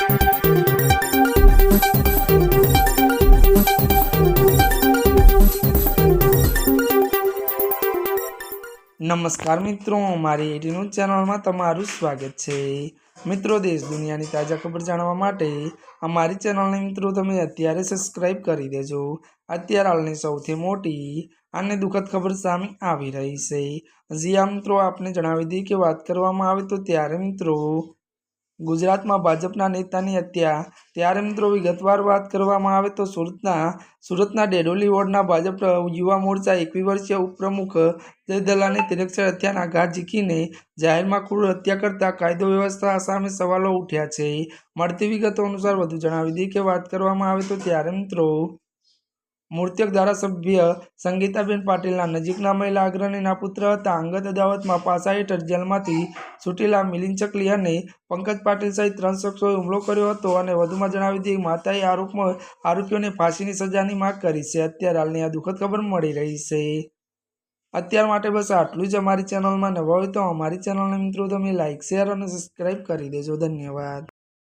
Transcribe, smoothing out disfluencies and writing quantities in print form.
नमस्कार मित्रों, मारी एटी न्यूज चैनल में तमारुं स्वागत है। मित्रों, देश दुनिया की ताजा खबर जाणवा माटे अमारी चैनल ने मित्रों तमे अत्यारे सब्सक्राइब करी देजो। अत्यार हालनी सौथी मोटी अने दुखद खबर सामे आवी रही है। जी आ मित्रों, आपने जणावी दी कि बात करवामां आवे तो त्यारे मित्रों गुजरात में भाजपा नेता की हत्या। त्यारे मित्रों विगतवार बात करवामां आवे तो सूरतना डेडोली वोर्डना भाजप युवा मोर्चा 21 वर्षीय उपप्रमुख जय दलालनी तिरस्कार हत्याना घात झीकीने जाहेरमां क्रूर हत्या करता कायदो व्यवस्था सामे सवालों उठ्या छे। मळती विगतो अनुसार वधु जणावी दी के बात करवामां आवे तो त्यारे मित्रों मूर्तिक धारासभ्य संगीताबेन पाटीलना नजीकना महिला अग्रणीना पुत्र हता। अंगत अदावतमां पासा हेठळ जेलमांथी छूटेला मिलिंद चकली अने पंकज पाटील सहित 3 शख्सोए हुमलो कर्यो हतो अने वधुमां जणावी दी माताए आरोपीओने फांसीनी सजानी मांग करी छे। अत्यार हालनी आ दुखद खबर मળી रही छे। अत्यार माटे बस आटલું જ। અમારી ચેનલમાં નવા હોય તો અમારી ચેનલને મિત્રો તમે લાइक शेर और सब्सक्राइब કરી દેજો। धन्यवाद।